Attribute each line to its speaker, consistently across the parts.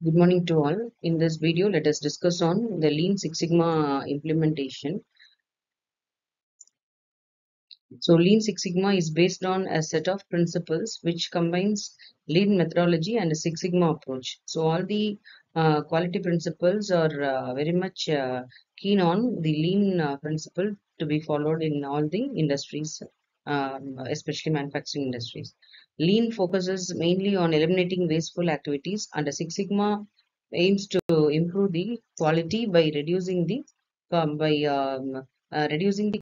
Speaker 1: Good morning to all. In this video, let us discuss on the Lean Six Sigma implementation. So, Lean Six Sigma is based on a set of principles which combines Lean methodology and a Six Sigma approach. So, all the quality principles are very much keen on the Lean principle to be followed in all the industries, especially manufacturing industries. Lean focuses mainly on eliminating wasteful activities, and a Six Sigma aims to improve the quality by reducing the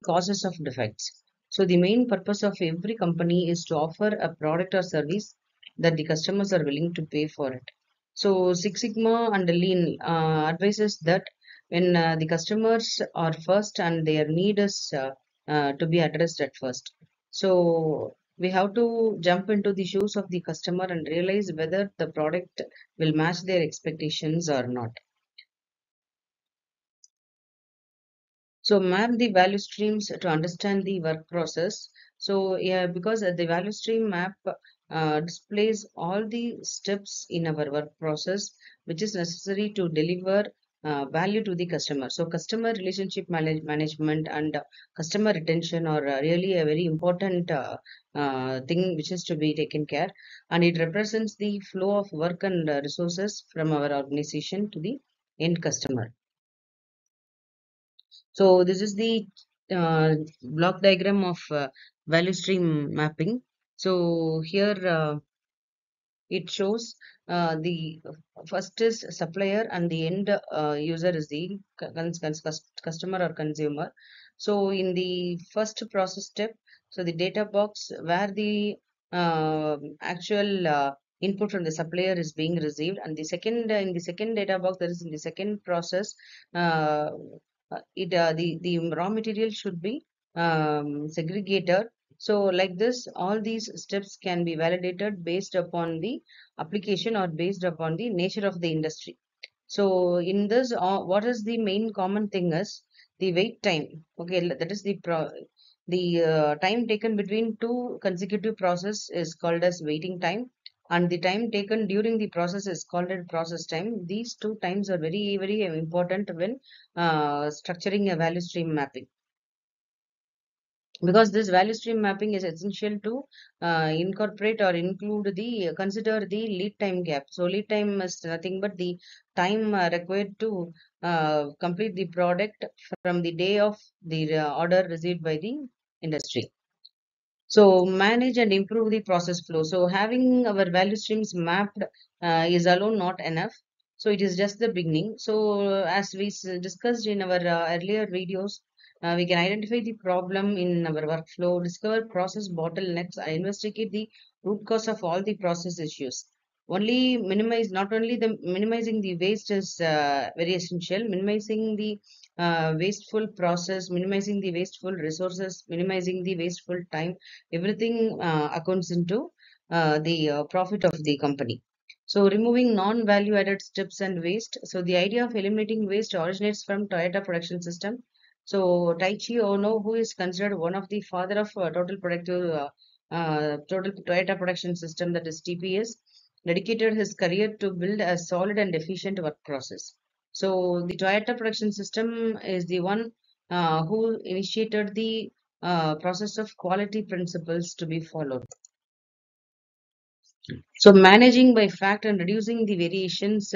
Speaker 1: causes of defects. So the main purpose of every company is to offer a product or service that the customers are willing to pay for it. So Six Sigma and Lean advises that when the customers are first and their need is to be addressed at first. So we have to jump into the shoes of the customer and realize whether the product will match their expectations or not. So map the value streams to understand the work process. So yeah, because the value stream map displays all the steps in our work process which is necessary to deliver value to the customer. So customer relationship management and customer retention are really a very important thing which is to be taken care, and it represents the flow of work and resources from our organization to the end customer. So this is the block diagram of value stream mapping. So here it shows the first is supplier and the end user is the customer or consumer. So in the first process step, so the data box where the actual input from the supplier is being received, and the second in the second data box, that is in the second process, uh, the raw material should be segregated. So like this, all these steps can be validated based upon the application or based upon the nature of the industry. So in this, what is the main common thing is the wait time. Okay, that is the time taken between two consecutive process is called as waiting time, and the time taken during the process is called as process time. These two times are very important when structuring a value stream mapping, because this value stream mapping is essential to incorporate or include the consider the lead time gap. So lead time is nothing but the time required to complete the product from the day of the order received by the industry. So manage and improve the process flow. So having our value streams mapped is alone not enough. So it is just the beginning. So as we discussed in our earlier videos, we can identify the problem in our workflow, discover process bottlenecks, and investigate the root cause of all the process issues. Only minimize, not only the minimizing the waste is very essential. Minimizing the wasteful process, minimizing the wasteful resources, minimizing the wasteful time, everything accounts into the profit of the company. So removing non-value added steps and waste. So the idea of eliminating waste originates from Toyota production system. So Taichi Ono, who is considered one of the father of total Toyota production system, that is TPS, dedicated his career to build a solid and efficient work process. So the Toyota production system is the one who initiated the process of quality principles to be followed. So managing by fact and reducing the variations,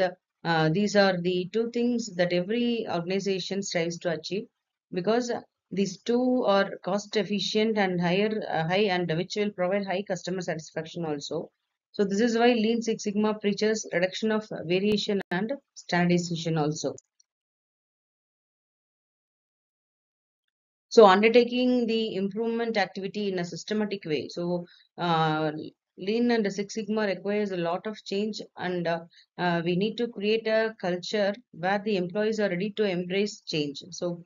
Speaker 1: these are the two things that every organization strives to achieve, because these two are cost efficient and high, and which will provide high customer satisfaction also. So this is why Lean Six Sigma preaches reduction of variation and standardization also. So undertaking the improvement activity in a systematic way. So Lean and Six Sigma requires a lot of change, and we need to create a culture where the employees are ready to embrace change. So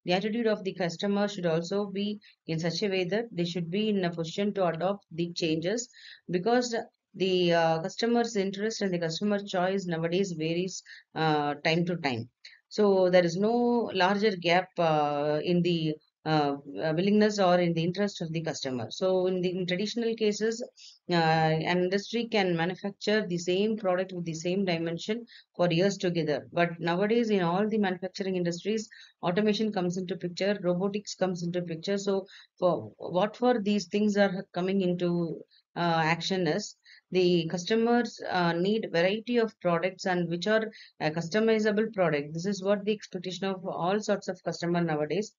Speaker 1: the attitude of the customer should also be in such a way that they should be in a position to adopt the changes, because the customer's interest and the customer choice nowadays varies time to time. So there is no larger gap in the willingness or in the interest of the customer. So in traditional cases, an industry can manufacture the same product with the same dimension for years together. But nowadays, in all the manufacturing industries, automation comes into picture, robotics comes into picture. So for these things are coming into action is the customers need variety of products and which are a customizable product. This is what the expectation of all sorts of customer nowadays.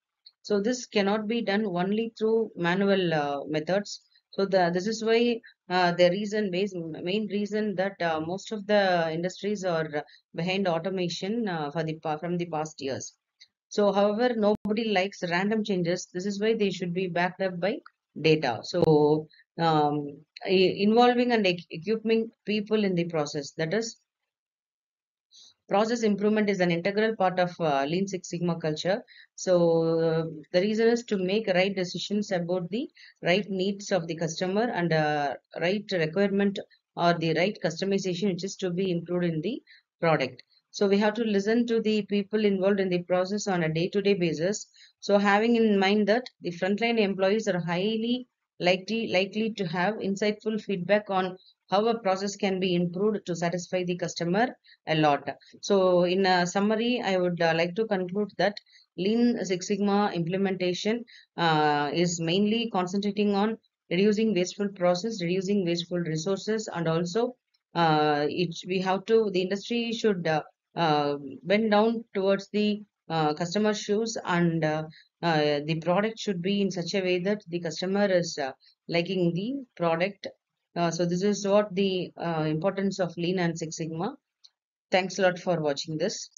Speaker 1: So this cannot be done only through manual methods. So this is why the main reason that most of the industries are behind automation from the past years. So however, nobody likes random changes. This is why they should be backed up by data. So involving and equipping people in the process. That is, process improvement is an integral part of Lean Six Sigma culture. So the reason is to make right decisions about the right needs of the customer and right requirement or the right customization which is to be included in the product. So we have to listen to the people involved in the process on a day-to-day basis. So having in mind that the frontline employees are highly likely to have insightful feedback on how a process can be improved to satisfy the customer a lot. So, in a summary, I would like to conclude that Lean Six Sigma implementation is mainly concentrating on reducing wasteful process, reducing wasteful resources, and also the industry should bend down towards the customer shoes, and the product should be in such a way that the customer is liking the product. So, this is what the importance of Lean and Six Sigma. Thanks a lot for watching this.